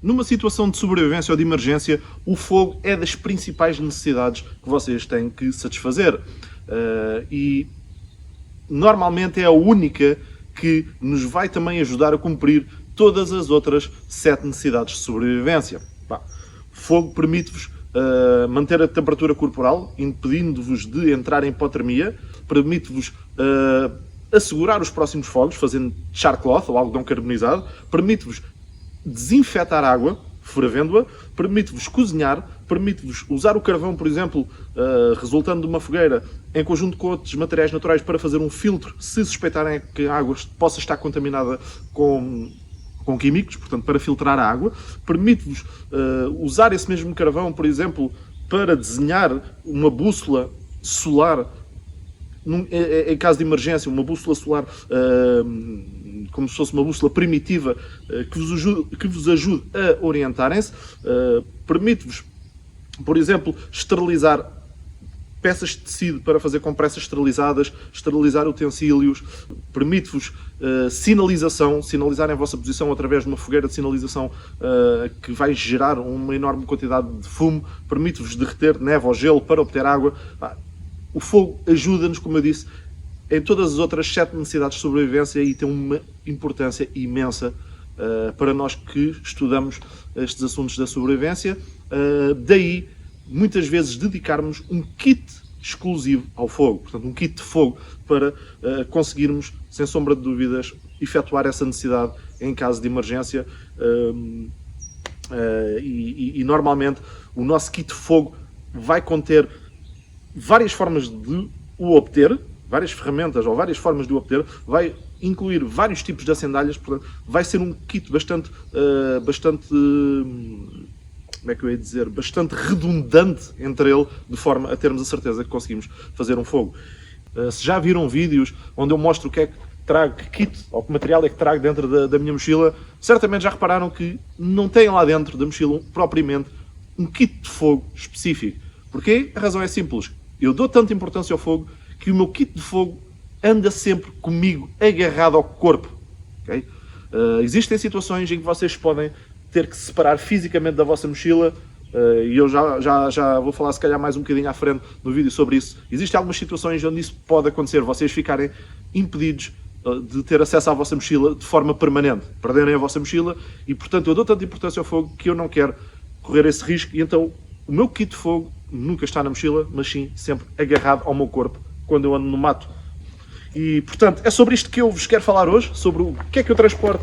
numa situação de sobrevivência ou de emergência, o fogo é das principais necessidades que vocês têm que satisfazer. E normalmente é a única que nos vai também ajudar a cumprir todas as outras 7 necessidades de sobrevivência. Fogo permite-vos manter a temperatura corporal, impedindo-vos de entrar em hipotermia, permite-vos assegurar os próximos fogos, fazendo charcloth ou algodão carbonizado, permite-vos desinfetar água, fervendo-a, permite-vos cozinhar, permite-vos usar o carvão, por exemplo, resultando de uma fogueira, em conjunto com outros materiais naturais para fazer um filtro, se suspeitarem que a água possa estar contaminada com químicos, portanto, para filtrar a água. Permite-vos usar esse mesmo carvão, por exemplo, para desenhar uma bússola solar, em caso de emergência, uma bússola solar como se fosse uma bússola primitiva que vos ajude a orientarem-se. Permite-vos, por exemplo, esterilizar peças de tecido para fazer compressas esterilizadas, esterilizar utensílios, permite-vos sinalizar a vossa posição através de uma fogueira de sinalização que vai gerar uma enorme quantidade de fumo, permite-vos derreter neve ou gelo para obter água. O fogo ajuda-nos, como eu disse, em todas as outras 7 necessidades de sobrevivência e tem uma importância imensa para nós que estudamos estes assuntos da sobrevivência. Daí, muitas vezes, dedicarmos um kit exclusivo ao fogo, portanto, um kit de fogo para conseguirmos, sem sombra de dúvidas, efetuar essa necessidade em caso de emergência. E normalmente o nosso kit de fogo vai conter várias formas de o obter, várias ferramentas ou várias formas de o obter, vai incluir vários tipos de acendalhas, portanto, vai ser um kit bastante como é que eu ia dizer, bastante redundante entre ele, de forma a termos a certeza que conseguimos fazer um fogo. Se já viram vídeos onde eu mostro o que é que trago, que kit ou que material é que trago dentro da minha mochila, certamente já repararam que não tem lá dentro da mochila propriamente um kit de fogo específico. Porquê? A razão é simples. Eu dou tanta importância ao fogo que o meu kit de fogo anda sempre comigo, agarrado ao corpo. Okay? Existem situações em que vocês podem ter que se separar fisicamente da vossa mochila, e eu já vou falar se calhar mais um bocadinho à frente no vídeo sobre isso. Existem algumas situações onde isso pode acontecer, vocês ficarem impedidos de ter acesso à vossa mochila de forma permanente, perderem a vossa mochila, e portanto eu dou tanta importância ao fogo que eu não quero correr esse risco, e então o meu kit de fogo nunca está na mochila, mas sim sempre agarrado ao meu corpo quando eu ando no mato. E, portanto, é sobre isto que eu vos quero falar hoje, sobre o que é que eu transporto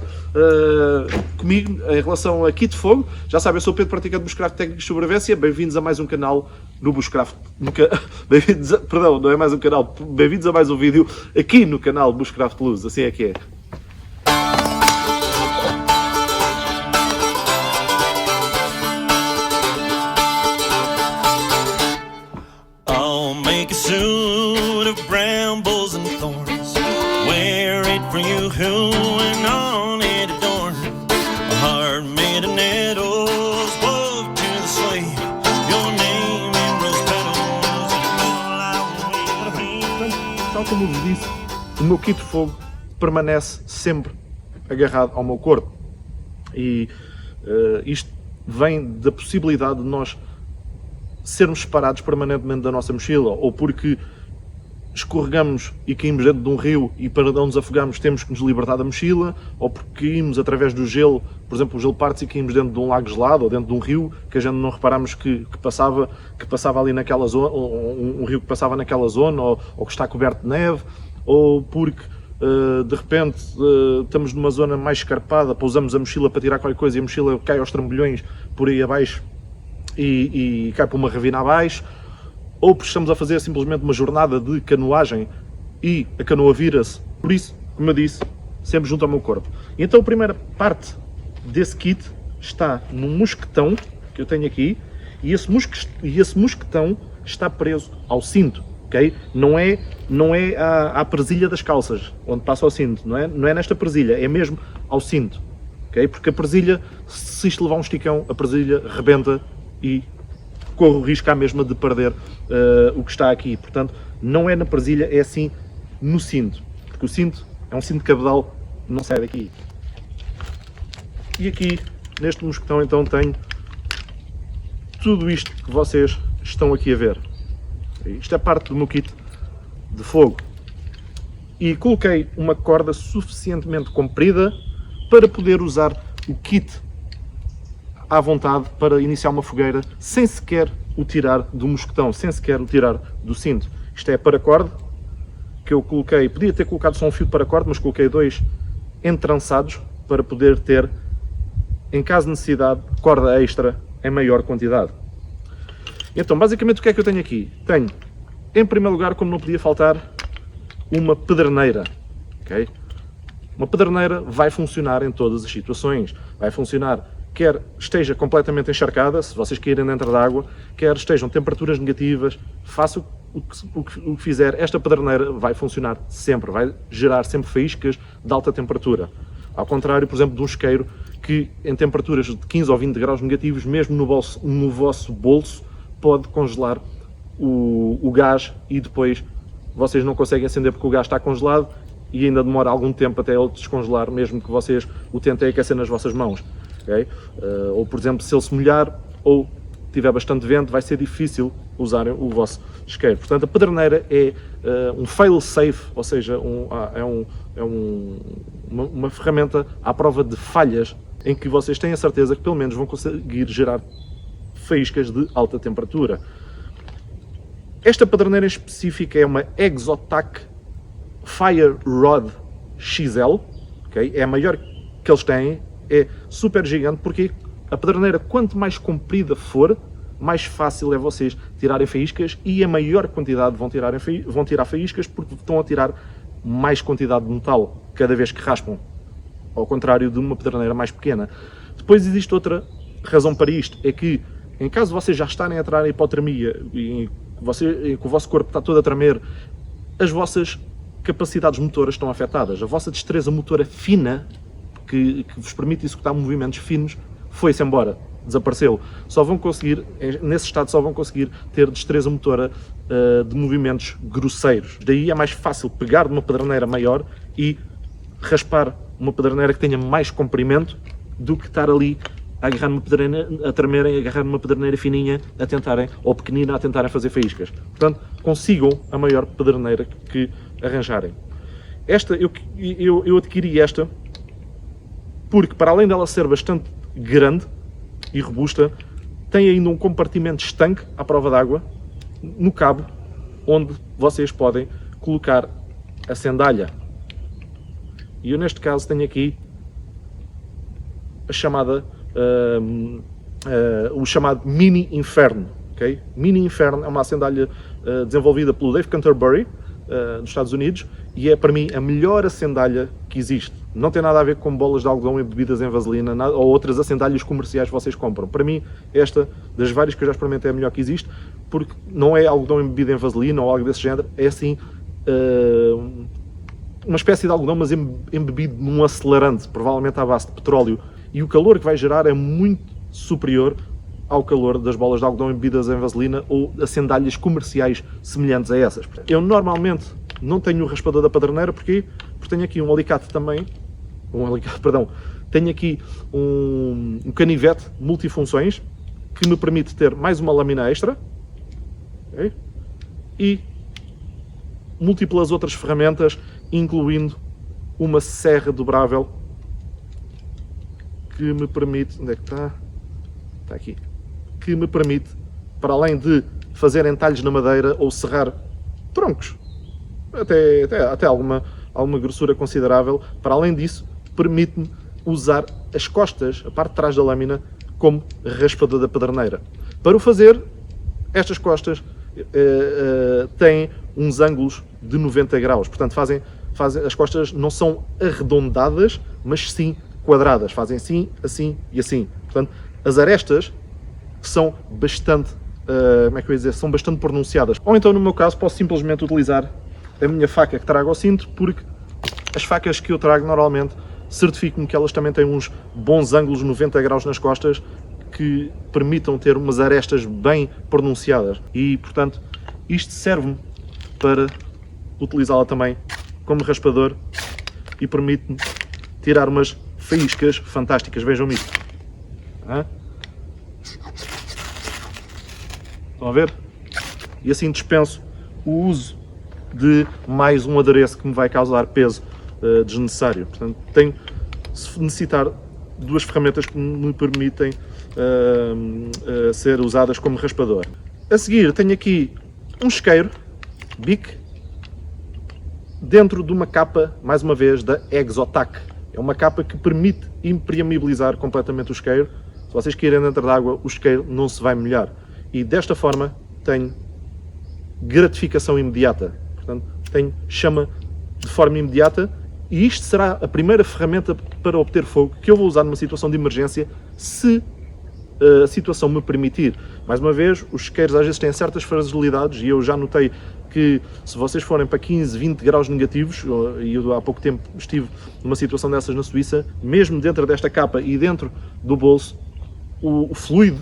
comigo em relação a kit de fogo. Já sabem, eu sou o Pedro, praticante de Bushcraft Técnicos de Sobrevivência. Bem-vindos a mais um canal no Bushcraft. Perdão, não é mais um canal. Bem-vindos a mais um vídeo aqui no canal Bushcraft Plus. Assim é que é. I'll make a suit of brambles and thorns, wear it for you who and on it adorn, a heart made of nettles, wove to the slave, your name in rose petals, all I will. Tal como vos disse, o meu kit de fogo permanece sempre agarrado ao meu corpo. E isto vem da possibilidade de nós sermos separados permanentemente da nossa mochila, ou porque escorregamos e caímos dentro de um rio e para não nos afogarmos temos que nos libertar da mochila, ou porque caímos através do gelo, por exemplo, o gelo parte e caímos dentro de um lago gelado ou dentro de um rio que a gente não reparámos que passava ali naquela zona, um rio que passava naquela zona, ou que está coberto de neve, ou porque de repente estamos numa zona mais escarpada, pousamos a mochila para tirar qualquer coisa e a mochila cai aos trambolhões por aí abaixo e cai para uma ravina abaixo, ou porque estamos a fazer simplesmente uma jornada de canoagem e a canoa vira-se. Por isso, como eu disse, sempre junto ao meu corpo. E então a primeira parte desse kit está num mosquetão que eu tenho aqui, e esse mosquetão está preso ao cinto, ok? Não é à presilha das calças, onde passa o cinto, não é nesta presilha, é mesmo ao cinto, ok? Porque a presilha, se isto levar um esticão, a presilha rebenta e corre o risco à mesma de perder o que está aqui. Portanto, não é na presilha, é assim no cinto, porque o cinto é um cinto de cabedal, não sai daqui. E aqui neste mosquetão então tenho tudo isto que vocês estão aqui a ver. Isto é parte do meu kit de fogo. E coloquei uma corda suficientemente comprida para poder usar o kit à vontade para iniciar uma fogueira sem sequer o tirar do mosquetão, sem sequer o tirar do cinto. Isto é paracord que eu coloquei, podia ter colocado só um fio de paracord, mas coloquei 2 entrançados para poder ter, em caso de necessidade, corda extra em maior quantidade. Então, basicamente, o que é que eu tenho aqui? Tenho, em primeiro lugar, como não podia faltar, uma pederneira. Okay? Uma pederneira vai funcionar em todas as situações. Vai funcionar quer esteja completamente encharcada, se vocês caírem dentro da água, quer estejam temperaturas negativas, faça o que fizer, esta pederneira vai funcionar sempre, vai gerar sempre faíscas de alta temperatura. Ao contrário, por exemplo, de um isqueiro que em temperaturas de 15 ou 20 graus negativos, mesmo no vosso bolso, pode congelar o gás e depois vocês não conseguem acender porque o gás está congelado e ainda demora algum tempo até ele descongelar, mesmo que vocês o tentem aquecer nas vossas mãos. Okay? Ou, por exemplo, se ele se molhar ou tiver bastante vento, vai ser difícil usarem o vosso isqueiro. Portanto, a pederneira é um fail-safe, ou seja, uma ferramenta à prova de falhas em que vocês têm a certeza que pelo menos vão conseguir gerar faíscas de alta temperatura. Esta pederneira em específico é uma Exotac Fire Rod XL, okay? É a maior que eles têm, é super gigante, porque a pederneira, quanto mais comprida for, mais fácil é vocês tirarem faíscas e a maior quantidade vão tirar faíscas porque estão a tirar mais quantidade de metal cada vez que raspam, ao contrário de uma pederneira mais pequena. Depois existe outra razão para isto, é que em caso de vocês já estarem a entrar em hipotermia e que o vosso corpo está todo a tremer, as vossas capacidades motoras estão afetadas, a vossa destreza motora fina, que vos permite executar movimentos finos, foi-se embora, desapareceu. Só vão conseguir, nesse estado, só vão conseguir ter destreza motora de movimentos grosseiros. Daí é mais fácil pegar numa pederneira maior e raspar uma pederneira que tenha mais comprimento do que estar ali a agarrar numa pederneira, a tremerem, a agarrar numa pederneira fininha, a tentarem, ou pequenina, a tentarem fazer faíscas. Portanto, consigam a maior pederneira que arranjarem. Esta, eu adquiri esta porque, para além dela ser bastante grande e robusta, tem ainda um compartimento estanque à prova d'água no cabo, onde vocês podem colocar a sandália. E eu, neste caso, tenho aqui a chamada, o chamado Mini Inferno. Okay? Mini Inferno é uma sandália desenvolvida pelo Dave Canterbury, nos Estados Unidos, e é para mim a melhor sandália que existe. Não tem nada a ver com bolas de algodão embebidas em vaselina ou outras sandálias comerciais que vocês compram. Para mim, esta, das várias que eu já experimentei, é a melhor que existe, porque não é algodão embebido em vaselina ou algo desse género, é assim uma espécie de algodão, mas embebido num acelerante, provavelmente à base de petróleo, e o calor que vai gerar é muito superior ao calor das bolas de algodão embebidas em vaselina ou a sandálias comerciais semelhantes a essas. Eu normalmente não tenho o raspador da pederneira, porque tenho aqui um alicate também, tenho aqui um canivete multifunções que me permite ter mais uma lâmina extra, okay? E múltiplas outras ferramentas, incluindo uma serra dobrável que me permite, onde é que está? Está aqui. Que me permite, para além de fazer entalhes na madeira ou serrar troncos, até alguma grossura considerável, para além disso, permite-me usar as costas, a parte de trás da lâmina, como raspador da pederneira. Para o fazer, estas costas têm uns ângulos de 90 graus, portanto as costas não são arredondadas, mas sim quadradas, fazem assim, assim e assim. Portanto, as arestas são bastante, são bastante pronunciadas. Ou então, no meu caso, posso simplesmente utilizar a minha faca que trago ao cinto, porque as facas que eu trago normalmente certifico-me que elas também têm uns bons ângulos 90 graus nas costas que permitam ter umas arestas bem pronunciadas. E, portanto, isto serve-me para utilizá-la também como raspador e permite-me tirar umas faíscas fantásticas. Vejam isto. Hã? Estão a ver? E assim dispenso o uso de mais um adereço que me vai causar peso desnecessário. Portanto, tenho, se necessitar, duas ferramentas que me permitem ser usadas como raspador. A seguir tenho aqui um isqueiro Bic dentro de uma capa, mais uma vez, da Exotac. É uma capa que permite impermeabilizar completamente o isqueiro. Se vocês caírem dentro d'água, o isqueiro não se vai molhar. E desta forma tenho gratificação imediata. Portanto, tenho chama de forma imediata e isto será a primeira ferramenta para obter fogo que eu vou usar numa situação de emergência, se a situação me permitir. Mais uma vez, os isqueiros às vezes têm certas fragilidades e eu já notei que se vocês forem para 15, 20 graus negativos, e eu há pouco tempo estive numa situação dessas na Suíça, mesmo dentro desta capa e dentro do bolso, o fluido,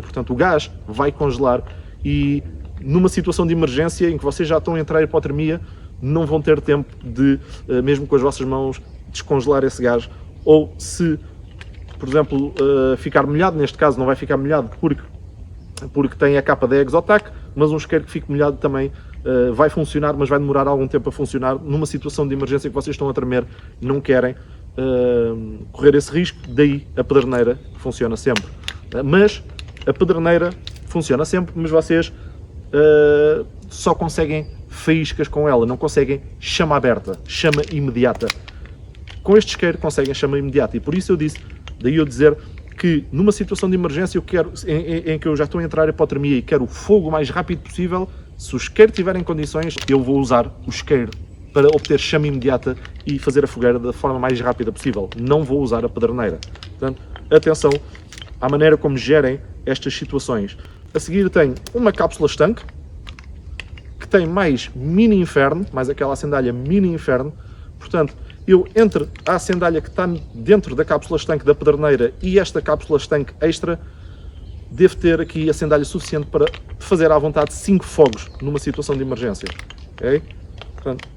portanto o gás, vai congelar e numa situação de emergência em que vocês já estão a entrar em hipotermia, não vão ter tempo de, mesmo com as vossas mãos, descongelar esse gás. Ou se, por exemplo, ficar molhado, neste caso não vai ficar molhado porque tem a capa da Exotac, mas um isqueiro que fique molhado também vai funcionar, mas vai demorar algum tempo a funcionar. Numa situação de emergência que vocês estão a tremer, não querem correr esse risco, daí a pederneira funciona sempre. Mas a pederneira funciona sempre, mas vocês só conseguem faíscas com ela, não conseguem chama aberta, chama imediata. Com este isqueiro conseguem chama imediata e por isso eu disse, daí eu dizer que numa situação de emergência eu quero, em que eu já estou a entrar em hipotermia e quero o fogo o mais rápido possível, se o isqueiro tiver em condições, eu vou usar o isqueiro para obter chama imediata e fazer a fogueira da forma mais rápida possível. Não vou usar a pederneira. Portanto, atenção à maneira como gerem estas situações. A seguir tenho uma cápsula estanque, que tem mais mini inferno, mais aquela sandália mini inferno. Portanto, eu entre a sandália que está dentro da cápsula estanque da pederneira e esta cápsula estanque extra, devo ter aqui a sandália suficiente para fazer à vontade 5 fogos numa situação de emergência. Okay? Portanto,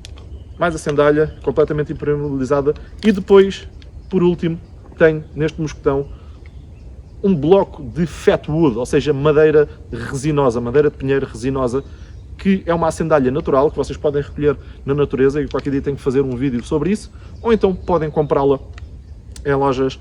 mais a sandália completamente impermeabilizada e depois, por último, tenho neste mosquetão um bloco de fat wood, ou seja, madeira resinosa, madeira de pinheiro resinosa, que é uma sandália natural que vocês podem recolher na natureza e qualquer dia tenho que fazer um vídeo sobre isso, ou então podem comprá-la em lojas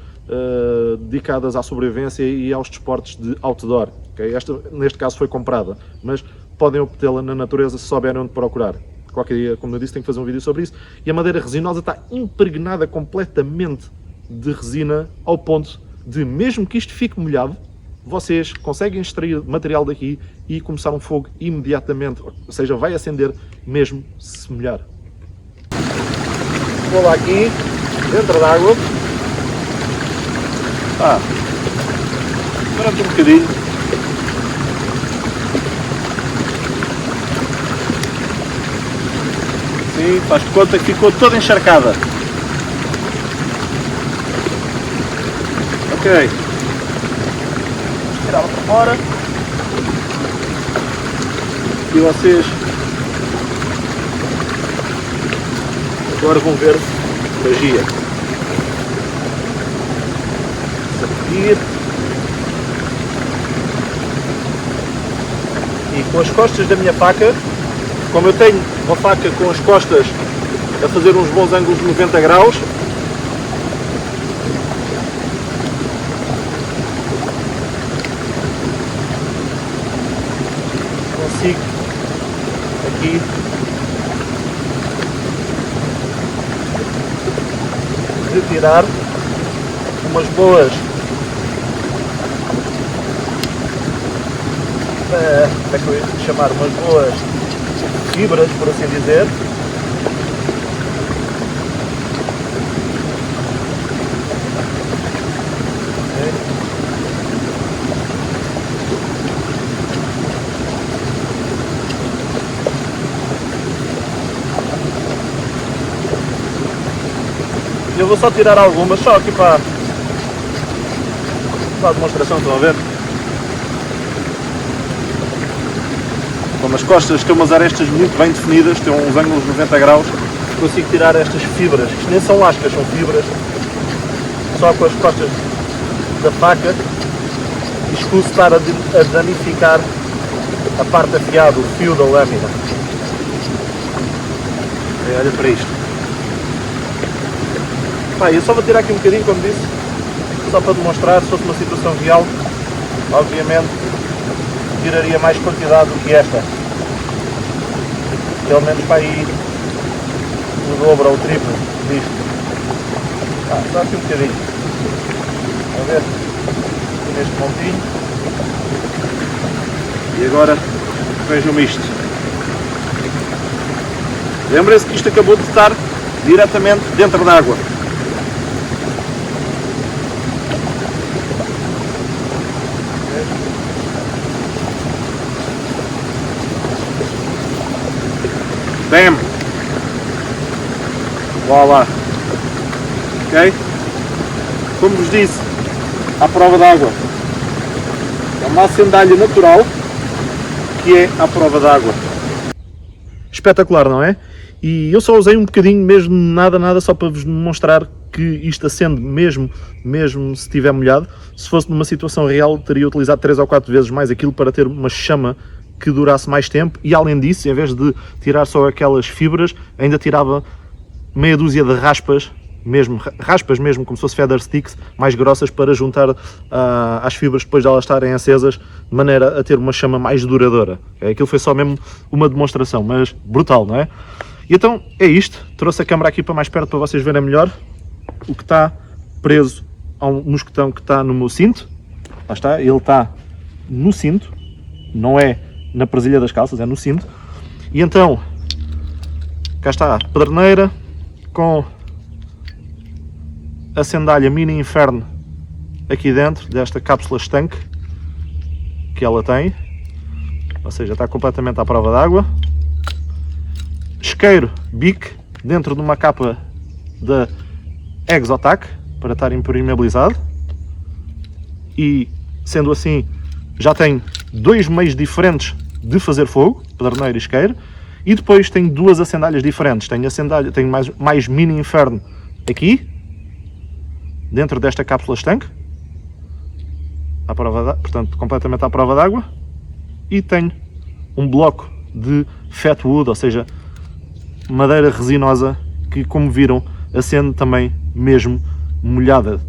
dedicadas à sobrevivência e aos desportos de outdoor. Okay? Esta, neste caso, foi comprada, mas podem obtê-la na natureza se souberem onde procurar. Qualquer dia, como eu disse, tenho que fazer um vídeo sobre isso. E a madeira resinosa está impregnada completamente de resina ao ponto de, mesmo que isto fique molhado, vocês conseguem extrair material daqui e começar um fogo imediatamente, ou seja, vai acender mesmo se molhar. Vou lá aqui, dentro da água. Durante um bocadinho. Sim, faz conta que ficou toda encharcada. Ok. Tirá-la para fora e vocês agora vão ver magia. Sacudir e com as costas da minha faca, como eu tenho uma faca com as costas a fazer uns bons ângulos de 90 graus, consigo aqui retirar umas boas como é que eu ia chamar, umas boas fibras, por assim dizer. Eu vou só tirar algumas, só aqui para a demonstração, estão a ver? Como as costas têm umas arestas muito bem definidas, têm uns ângulos de 90 graus, consigo tirar estas fibras, que nem são lascas, são fibras, só com as costas da faca. escuso estar a danificar a parte afiada, o fio da lâmina. E olha para isto. Pá, eu só vou tirar aqui um bocadinho, como disse, só para demonstrar. Se fosse uma situação real, obviamente tiraria mais quantidade do que esta. Pelo menos para aí o dobro ou o triplo disto. Só aqui um bocadinho. Estão a ver? Aqui neste pontinho. E agora vejam isto. Lembrem-se que isto acabou de estar diretamente dentro da água. Bam! Voilà! Ok? Como vos disse, à prova d'água. É uma sandália natural que é à prova d'água. Espetacular, não é? E eu só usei um bocadinho, mesmo nada, só para vos demonstrar que isto acende mesmo se estiver molhado. Se fosse numa situação real, teria utilizado 3 ou 4 vezes mais aquilo para ter uma chama que durasse mais tempo, e além disso, em vez de tirar só aquelas fibras, ainda tirava meia dúzia de raspas mesmo, como se fosse feather sticks, mais grossas, para juntar às fibras depois de elas estarem acesas, de maneira a ter uma chama mais duradoura. Aquilo foi só mesmo uma demonstração, mas brutal, não é? E então é isto. Trouxe a câmera aqui para mais perto para vocês verem melhor o que está preso a um mosquetão que está no meu cinto. Lá está, ele está no cinto, não é na presilha das calças, é no cinto. E então, cá está a pederneira com a sandália Mini Inferno aqui dentro desta cápsula estanque que ela tem, ou seja, está completamente à prova d'água. Isqueiro Bic dentro de uma capa da Exotac para estar impermeabilizado, e sendo assim já tem dois meios diferentes de fazer fogo, pederneiro e isqueiro, e depois tem duas acendalhas diferentes. Tenho mais Mini Inferno aqui dentro desta cápsula estanque, portanto completamente à prova d'água, e tenho um bloco de Fat Wood, ou seja, madeira resinosa, que, como viram, acende também mesmo molhada,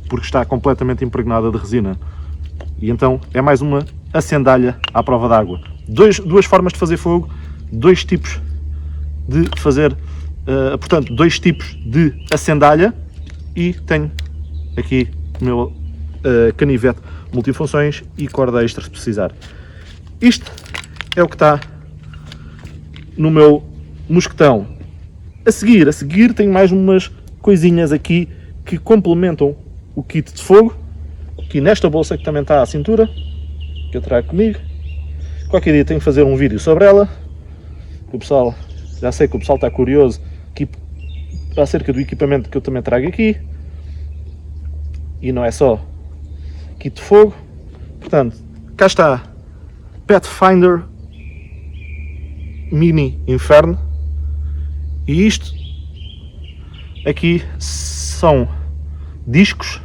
porque está completamente impregnada de resina. E então é mais uma acendalha à prova d'água. Duas formas de fazer fogo, dois tipos de fazer, portanto, dois tipos de acendalha, e tenho aqui o meu canivete multifunções e corda extra se precisar. Isto é o que está no meu mosquetão. A seguir tenho mais umas coisinhas aqui que complementam o kit de fogo, aqui nesta bolsa que também está à cintura, que eu trago comigo. Qualquer dia tenho que fazer um vídeo sobre ela. O pessoal, já sei que o pessoal está curioso acerca do equipamento que eu também trago aqui. E não é só kit de fogo. Portanto, cá está Pathfinder Mini Inferno. E isto aqui são discos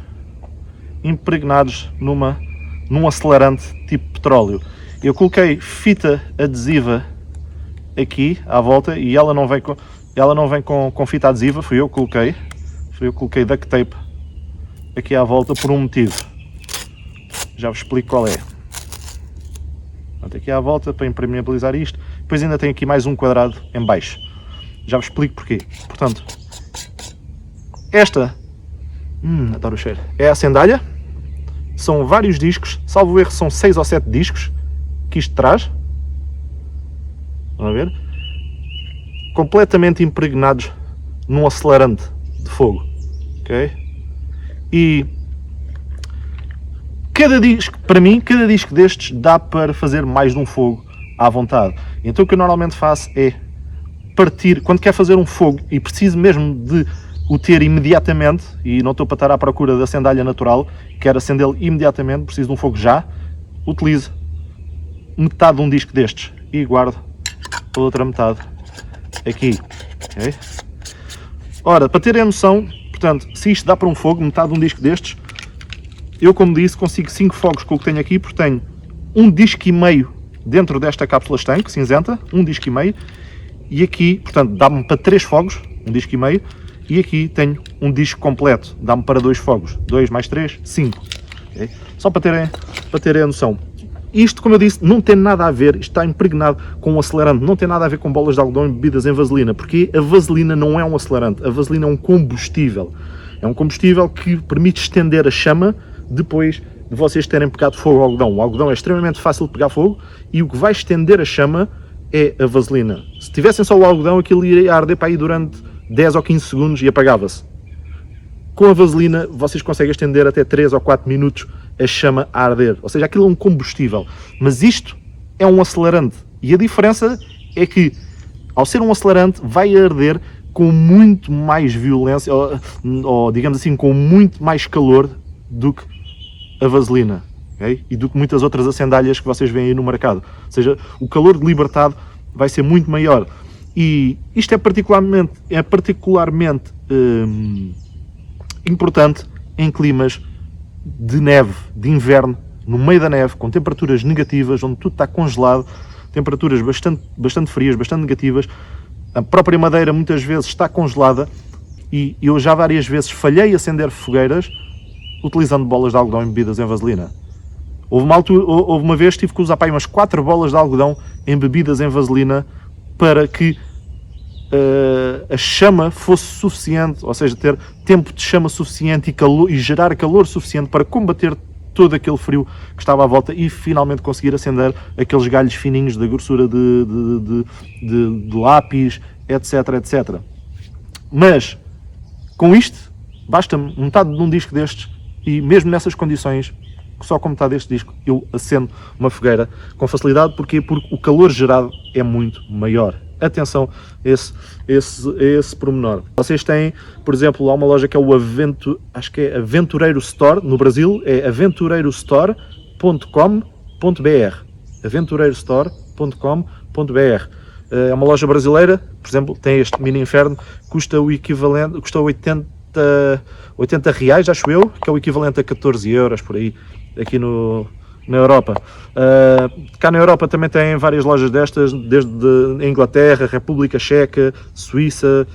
impregnados num acelerante tipo petróleo. Eu coloquei fita adesiva aqui à volta, e ela não vem com fita adesiva, fui eu que coloquei duct tape aqui à volta por um motivo. Já vos explico qual é. Portanto, aqui à volta para impermeabilizar isto. Depois ainda tem aqui mais um quadrado em baixo. Já vos explico porquê. Portanto, esta adoro o cheiro, é a acendalha. São vários discos, salvo erro são 6 ou 7 discos que isto traz. Estão a ver? Completamente impregnados num acelerante de fogo. Ok? E cada disco, para mim, cada disco destes dá para fazer mais de um fogo à vontade. Então o que eu normalmente faço é partir, quando quer fazer um fogo e preciso mesmo de o ter imediatamente, e não estou para estar à procura da acendalha natural, quero acendê-lo imediatamente, preciso de um fogo já, utilizo metade de um disco destes e guardo a outra metade aqui. Okay? Ora, para terem a noção, portanto, se isto dá para um fogo, metade de um disco destes, eu, como disse, consigo 5 fogos com o que tenho aqui, porque tenho um disco e meio dentro desta cápsula estanque cinzenta, um disco e meio, e aqui, portanto, dá-me para 3 fogos, um disco e meio, e aqui tenho um disco completo, dá-me para 2 fogos, 2 mais 3, 5. Okay? Só para terem a noção. Isto, como eu disse, não tem nada a ver, isto está impregnado com um acelerante, não tem nada a ver com bolas de algodão embebidas em vaselina, porque a vaselina não é um acelerante, a vaselina é um combustível. É um combustível que permite estender a chama depois de vocês terem pegado fogo ao algodão. O algodão é extremamente fácil de pegar fogo e o que vai estender a chama é a vaselina. Se tivessem só o algodão, aquilo iria arder para aí durante 10 ou 15 segundos e apagava-se. Com a vaselina, vocês conseguem estender até 3 ou 4 minutos a chama a arder. Ou seja, aquilo é um combustível. Mas isto é um acelerante. E a diferença é que, ao ser um acelerante, vai arder com muito mais violência, ou digamos assim, com muito mais calor do que a vaselina. Okay? E do que muitas outras acendalhas que vocês veem aí no mercado. Ou seja, o calor libertado vai ser muito maior. E isto é particularmente importante em climas de neve, de inverno, no meio da neve, com temperaturas negativas, onde tudo está congelado, temperaturas bastante frias, bastante negativas. A própria madeira muitas vezes está congelada e eu já várias vezes falhei a acender fogueiras utilizando bolas de algodão embebidas em vaselina. Houve uma vez que tive que usar para aí umas 4 bolas de algodão embebidas em vaselina para que a chama fosse suficiente, ou seja, ter tempo de chama suficiente e gerar calor suficiente para combater todo aquele frio que estava à volta e finalmente conseguir acender aqueles galhos fininhos da grossura de lápis, etc, etc. Mas, com isto, basta-me metade de um disco destes e mesmo nessas condições, só com metade deste disco, eu acendo uma fogueira com facilidade. Porquê? Porque o calor gerado é muito maior. Atenção a esse pormenor. Vocês têm, por exemplo, há uma loja que é o Aventureiro Store, no Brasil, é aventureirostore.com.br. aventureirostore.com.br. É uma loja brasileira, por exemplo, tem este mini inferno, custa 80 reais, acho eu, que é o equivalente a 14 euros por aí, aqui na Europa. Cá na Europa também tem várias lojas destas, desde Inglaterra, República Checa, Suíça,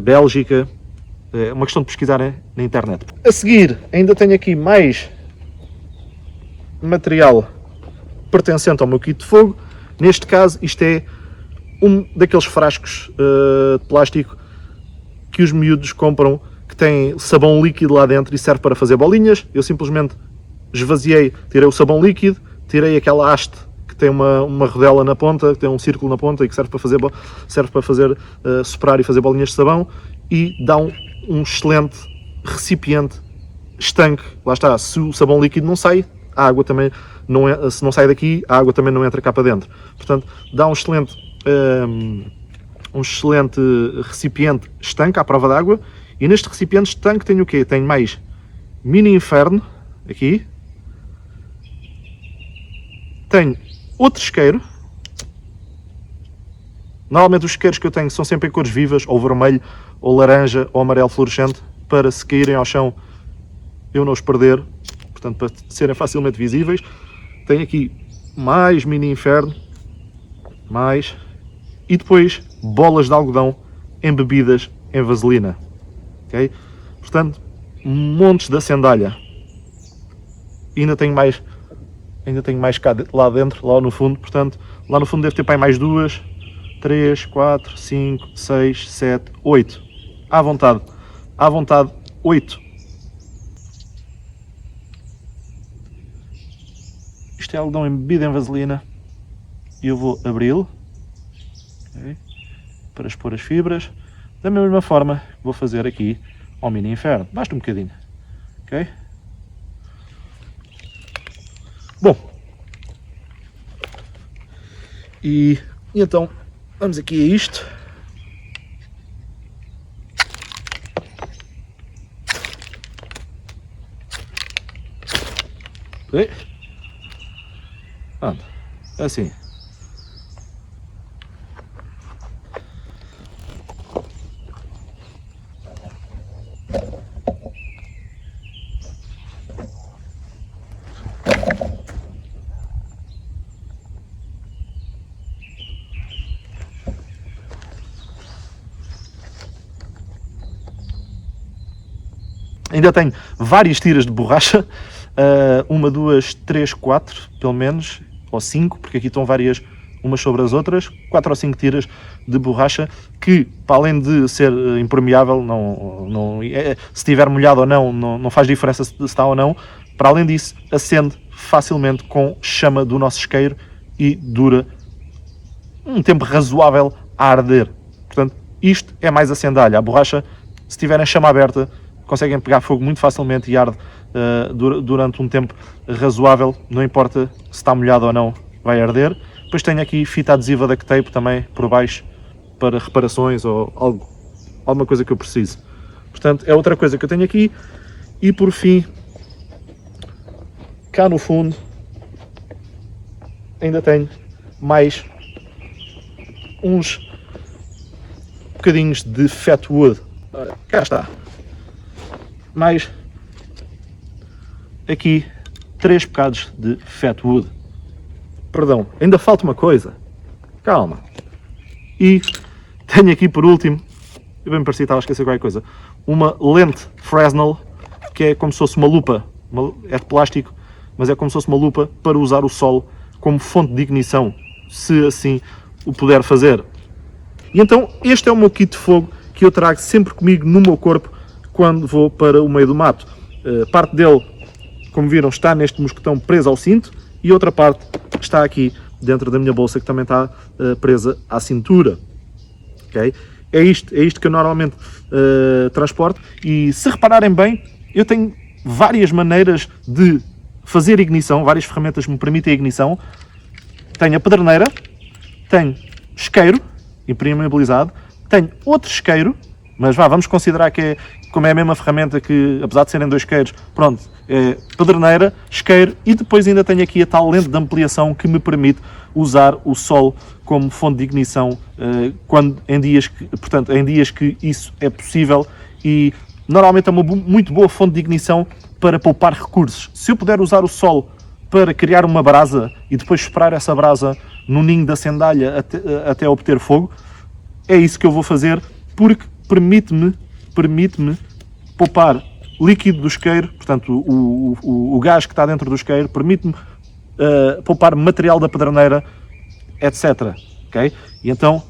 Bélgica. É uma questão de pesquisar na internet. A seguir, ainda tenho aqui mais material pertencente ao meu kit de fogo. Neste caso, isto é um daqueles frascos de plástico que os miúdos compram, que tem sabão líquido lá dentro e serve para fazer bolinhas. Eu simplesmente esvaziei, tirei o sabão líquido, tirei aquela haste que tem uma rodela na ponta, que tem um círculo na ponta e que serve para fazer soprar e fazer bolinhas de sabão, e dá um excelente recipiente estanque. Lá está, se o sabão líquido não sai, a água também não se não sai daqui, a água também não entra cá para dentro. Portanto, dá um excelente recipiente estanque à prova d'água. E neste recipiente estanque tenho o quê? Tenho mais mini inferno aqui. Tenho outro isqueiro. Normalmente os isqueiros que eu tenho são sempre em cores vivas, ou vermelho, ou laranja, ou amarelo fluorescente, para se caírem ao chão eu não os perder, portanto para serem facilmente visíveis. Tenho aqui mais mini inferno, e depois bolas de algodão embebidas em vaselina. Okay? Portanto, montes de acendalha. E ainda tenho mais cá lá dentro, lá no fundo. Portanto, lá no fundo deve ter para aí mais 2, 3, 4, 5, 6, 7, 8. À vontade, 8. Isto é algodão embebido em vaselina e eu vou abri-lo, okay, para expor as fibras, da mesma forma que vou fazer aqui ao mini inferno. Basta um bocadinho, ok? Bom, e então vamos aqui a isto. Ok? Pronto, assim. Ainda tenho várias tiras de borracha, 1, 2, 3, 4, pelo menos, ou 5, porque aqui estão várias umas sobre as outras, 4 ou 5 tiras de borracha que, para além de ser impermeável, se estiver molhado ou não faz diferença se está ou não, para além disso, acende facilmente com chama do nosso isqueiro e dura um tempo razoável a arder. Portanto, isto é mais a sendalha. A borracha, se tiverem chama aberta, conseguem pegar fogo muito facilmente e arde durante um tempo razoável, não importa se está molhado ou não, vai arder. Depois tenho aqui fita adesiva duct tape também por baixo para reparações ou alguma coisa que eu preciso. Portanto, é outra coisa que eu tenho aqui. E por fim, cá no fundo, ainda tenho mais uns bocadinhos de fat wood. Cá está. Mais aqui 3 bocados de fat wood. Perdão, ainda falta uma coisa. Calma. E tenho aqui por último, eu bem me parecia que estava a esquecer qualquer coisa, uma lente Fresnel, que é como se fosse uma lupa. É de plástico, mas é como se fosse uma lupa para usar o sol como fonte de ignição, se assim o puder fazer. E então este é o meu kit de fogo que eu trago sempre comigo no meu corpo quando vou para o meio do mato. Parte dele, como viram, está neste mosquetão preso ao cinto e outra parte está aqui dentro da minha bolsa que também está presa à cintura. Okay? É isto que eu normalmente transporto e se repararem bem, eu tenho várias maneiras de fazer ignição, várias ferramentas que me permitem a ignição. Tenho a pederneira, tenho isqueiro impermeabilizado, tenho outro isqueiro, mas vamos considerar que como é a mesma ferramenta que, apesar de serem 2 isqueiros, pronto, é pederneira, isqueiro e depois ainda tenho aqui a tal lente de ampliação que me permite usar o sol como fonte de ignição em dias que isso é possível e normalmente é uma muito boa fonte de ignição para poupar recursos. Se eu puder usar o sol para criar uma brasa e depois esperar essa brasa no ninho da sendalha até obter fogo, é isso que eu vou fazer, porque permite-me poupar líquido do isqueiro, portanto o gás que está dentro do isqueiro, permite-me poupar material da pederneira, etc. Okay? E então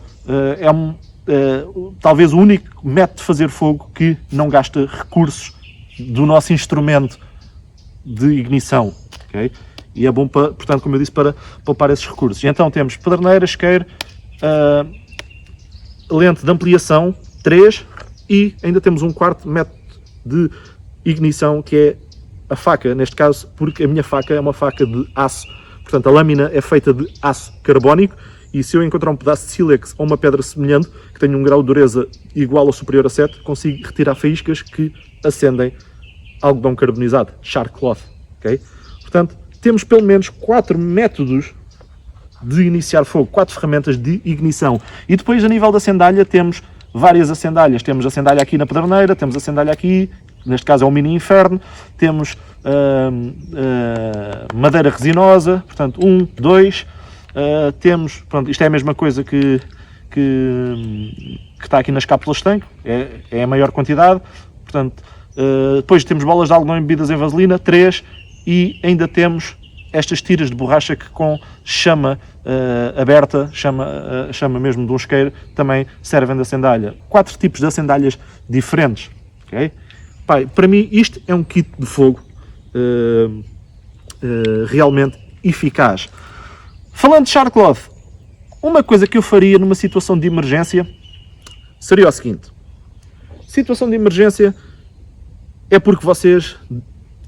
talvez o único método de fazer fogo que não gasta recursos do nosso instrumento de ignição. Okay? E é bom, portanto, como eu disse, para poupar esses recursos. E então temos pederneira, isqueiro, lente de ampliação, 3, e ainda temos um quarto método de ignição, que é a faca, neste caso, porque a minha faca é uma faca de aço. Portanto, a lâmina é feita de aço carbónico, e se eu encontrar um pedaço de sílex ou uma pedra semelhante, que tenha um grau de dureza igual ou superior a 7, consigo retirar faíscas que acendem algodão carbonizado, char cloth. Okay? Portanto, temos pelo menos 4 métodos de iniciar fogo, 4 ferramentas de ignição. E depois, a nível da sendalha, temos várias acendalhas. Temos a sendalha aqui na pederneira, temos a sendalha aqui, neste caso é um mini inferno, temos madeira resinosa, portanto 1, 2, temos, pronto, isto é a mesma coisa que está aqui nas cápsulas de tanque, é a maior quantidade, portanto, depois temos bolas de algodão embebidas em vaselina, 3, e ainda temos estas tiras de borracha que com chama aberta, chama mesmo de um isqueiro, também servem de acendalha. 4 tipos de acendalhas diferentes. Okay? Pai, para mim isto é um kit de fogo realmente eficaz. Falando de char cloth, uma coisa que eu faria numa situação de emergência seria o seguinte. Situação de emergência é porque vocês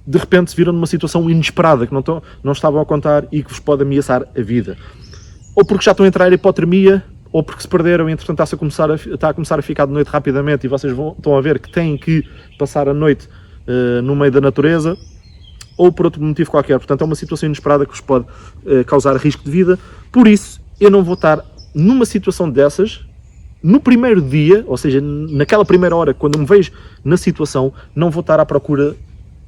de repente se viram numa situação inesperada, que não estavam a contar e que vos pode ameaçar a vida. Ou porque já estão a entrar em hipotermia, ou porque se perderam e entretanto está a começar a ficar de noite rapidamente e vocês estão a ver que têm que passar a noite no meio da natureza, ou por outro motivo qualquer. Portanto, é uma situação inesperada que vos pode causar risco de vida. Por isso, eu não vou estar numa situação dessas no primeiro dia, ou seja, naquela primeira hora, quando me vejo na situação, não vou estar à procura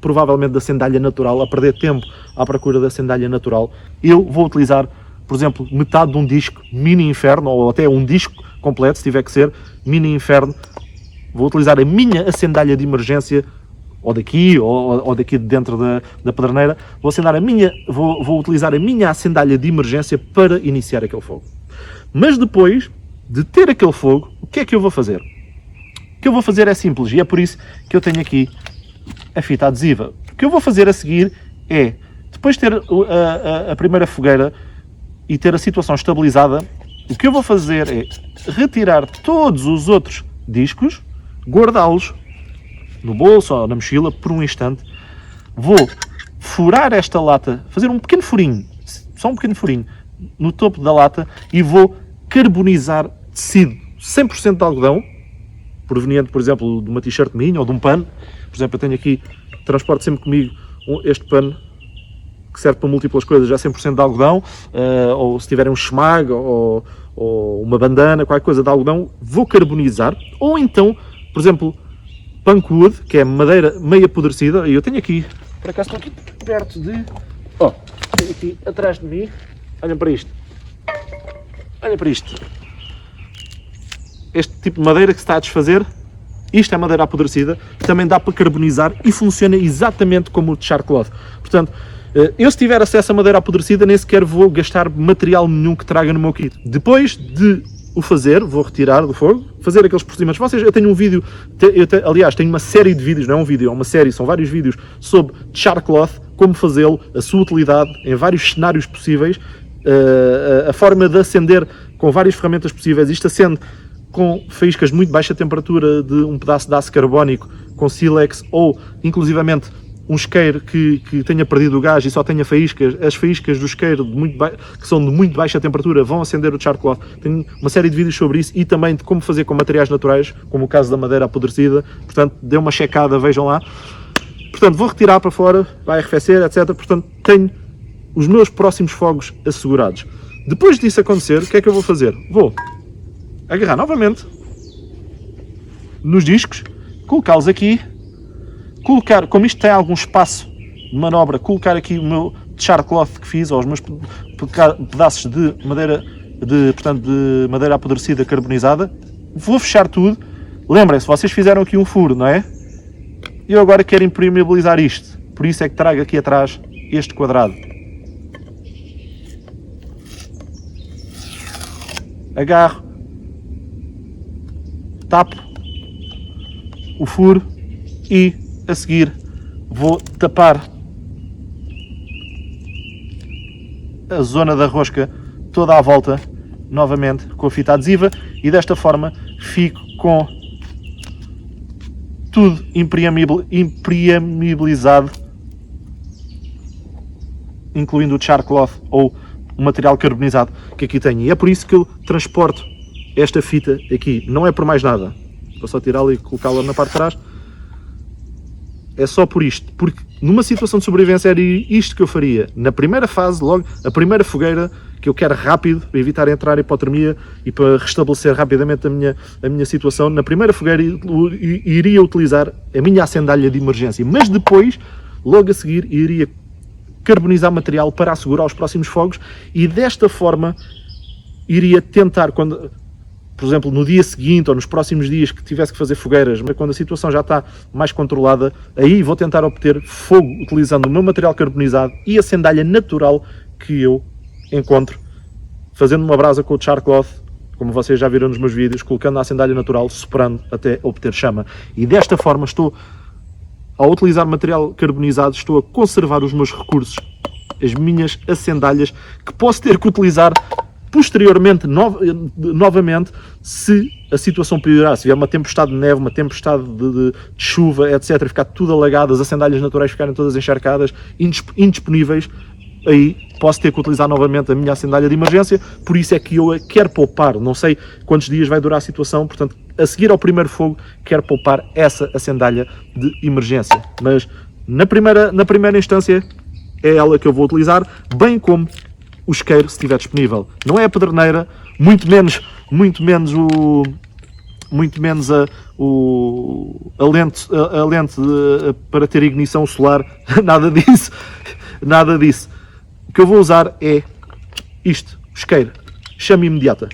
provavelmente da sandália natural, a perder tempo à procura da sandália natural. Eu vou utilizar, por exemplo, metade de um disco mini inferno, ou até um disco completo, se tiver que ser, mini inferno. Vou utilizar a minha sandália de emergência, ou daqui, ou daqui de dentro da pederneira, vou utilizar a minha acendalha de emergência para iniciar aquele fogo. Mas depois de ter aquele fogo, o que é que eu vou fazer? O que eu vou fazer é simples, e é por isso que eu tenho aqui a fita adesiva. O que eu vou fazer a seguir é, depois de ter a primeira fogueira e ter a situação estabilizada, o que eu vou fazer é retirar todos os outros discos, guardá-los no bolso ou na mochila por um instante, vou furar esta lata, fazer um pequeno furinho, só um pequeno furinho, no topo da lata e vou carbonizar tecido 100% de algodão, proveniente, por exemplo, de uma t-shirt minha ou de um pano. Por exemplo, eu tenho aqui, transporto sempre comigo este pano, que serve para múltiplas coisas, já 100% de algodão, ou se tiverem um shmag ou uma bandana, qualquer coisa de algodão, vou carbonizar, ou então, por exemplo, punkwood, que é madeira meio apodrecida, e eu tenho aqui, por acaso estou aqui perto de, tenho aqui atrás de mim, olhem para isto, este tipo de madeira que se está a desfazer, isto é madeira apodrecida, também dá para carbonizar e funciona exatamente como o Charcloth. Portanto, eu se tiver acesso a madeira apodrecida, nem sequer vou gastar material nenhum que traga no meu kit. Depois de o fazer, vou retirar do fogo, fazer aqueles procedimentos. Eu tenho um vídeo, aliás, tenho uma série de vídeos, não é um vídeo, é uma série, são vários vídeos sobre Charcloth, como fazê-lo, a sua utilidade em vários cenários possíveis, a forma de acender com várias ferramentas possíveis. Isto acende com faíscas de muito baixa temperatura, de um pedaço de aço carbónico com sílex, ou inclusivamente um isqueiro que tenha perdido o gás e só tenha faíscas. As faíscas do isqueiro que são de muito baixa temperatura vão acender o Charcloth. Tenho uma série de vídeos sobre isso e também de como fazer com materiais naturais, como o caso da madeira apodrecida. Portanto, dê uma checada, vejam lá. Portanto, vou retirar para fora, vai arrefecer, etc. Portanto, tenho os meus próximos fogos assegurados. Depois disso acontecer, o que é que eu vou fazer? Vou agarrar novamente nos discos, colocá-los aqui, colocar, como isto tem algum espaço de manobra, colocar aqui o meu Charcloth que fiz, ou os meus pedaços de madeira, de madeira apodrecida carbonizada, vou fechar tudo. Lembrem-se, vocês fizeram aqui um furo, não é? Eu agora quero impermeabilizar isto, por isso é que trago aqui atrás este quadrado. Agarro, tapo o furo e a seguir vou tapar a zona da rosca toda à volta novamente com a fita adesiva e desta forma fico com tudo impermeabilizado, incluindo o Charcloth ou o material carbonizado que aqui tenho. E é por isso que eu transporto esta fita aqui, não é por mais nada. Vou só tirá-la e colocá-la na parte de trás. É só por isto, porque numa situação de sobrevivência era isto que eu faria. Na primeira fase, logo, a primeira fogueira, que eu quero rápido, para evitar entrar em hipotermia e para restabelecer rapidamente a minha situação, na primeira fogueira iria utilizar a minha acendalha de emergência, mas depois, logo a seguir, iria carbonizar material para assegurar os próximos fogos e desta forma iria tentar, quando, por exemplo, no dia seguinte ou nos próximos dias que tivesse que fazer fogueiras, mas quando a situação já está mais controlada, aí vou tentar obter fogo utilizando o meu material carbonizado e a acendalha natural que eu encontro, fazendo uma brasa com o Charcloth, como vocês já viram nos meus vídeos, colocando a acendalha natural, soprando até obter chama. E desta forma ao utilizar material carbonizado, estou a conservar os meus recursos, as minhas acendalhas, que posso ter que utilizar posteriormente, novamente, se a situação piorar, se vier uma tempestade de neve, uma tempestade de chuva, etc., ficar tudo alagado, as acendalhas naturais ficarem todas encharcadas, indisponíveis, aí posso ter que utilizar novamente a minha acendalha de emergência. Por isso é que eu quero poupar, não sei quantos dias vai durar a situação, portanto, a seguir ao primeiro fogo, quero poupar essa acendalha de emergência. Mas na primeira instância é ela que eu vou utilizar, bem como o isqueiro, se estiver disponível. Não é a pederneira, muito menos a lente para ter ignição solar, nada disso. O que eu vou usar é isto, o isqueiro, chama imediata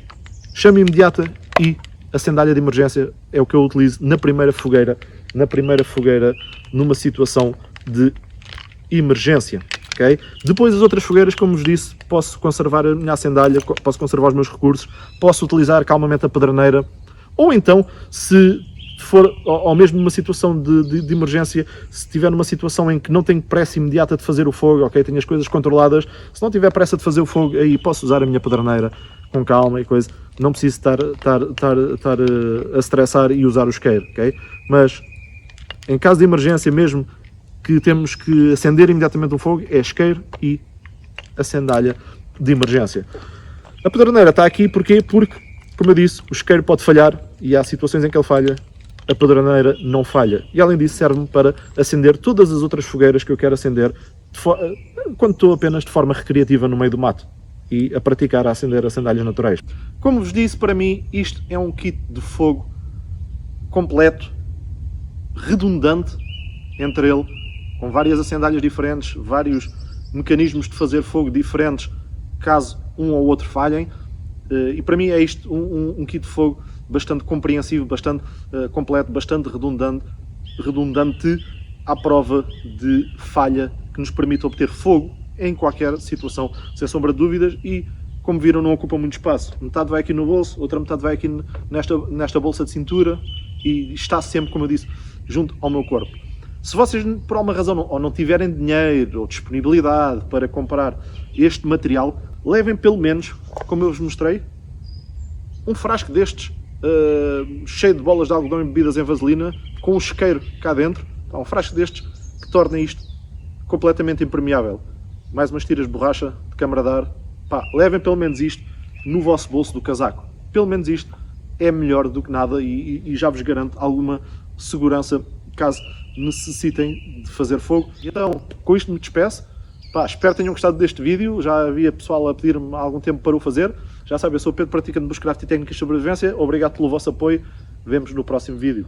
e a acendalha de emergência é o que eu utilizo na primeira fogueira numa situação de emergência. Okay? Depois as outras fogueiras, como vos disse, posso conservar a minha acendalha, posso conservar os meus recursos, posso utilizar calmamente a pedraneira, ou então, se for, ou mesmo numa situação de emergência, se estiver numa situação em que não tenho pressa imediata de fazer o fogo, ok, tenho as coisas controladas, se não tiver pressa de fazer o fogo, aí posso usar a minha pedraneira com calma e coisa, não preciso estar a estressar e usar o isqueiro, ok? Mas em caso de emergência mesmo, que temos que acender imediatamente um fogo, é isqueiro e acendalha de emergência. A pedraneira está aqui porquê? Porque, como eu disse, o isqueiro pode falhar e há situações em que ele falha, a pedraneira não falha. E além disso serve-me para acender todas as outras fogueiras que eu quero acender quando estou apenas de forma recreativa no meio do mato e a praticar a acender acendalhas naturais. Como vos disse, para mim isto é um kit de fogo completo, redundante entre ele, com várias acendalhas diferentes, vários mecanismos de fazer fogo diferentes, caso um ou outro falhem. E para mim é isto um kit de fogo bastante compreensivo, bastante completo, bastante redundante à prova de falha, que nos permite obter fogo em qualquer situação, sem sombra de dúvidas. E, como viram, não ocupa muito espaço. Metade vai aqui no bolso, outra metade vai aqui nesta bolsa de cintura e está sempre, como eu disse, junto ao meu corpo. Se vocês, por alguma razão, ou não tiverem dinheiro ou disponibilidade para comprar este material, levem pelo menos, como eu vos mostrei, um frasco destes, cheio de bolas de algodão embebidas em vaselina, com um isqueiro cá dentro. Então, um frasco destes que torna isto completamente impermeável. Mais umas tiras de borracha, de câmara de ar. Pá, levem pelo menos isto no vosso bolso do casaco. Pelo menos isto é melhor do que nada e já vos garanto alguma segurança caso necessitem de fazer fogo. Então, com isto me despeço. Pá, espero que tenham gostado deste vídeo. Já havia pessoal a pedir-me há algum tempo para o fazer. Já sabem, eu sou o Pedro, praticante de bushcraft e técnicas de sobrevivência. Obrigado pelo vosso apoio. Vemo-nos no próximo vídeo.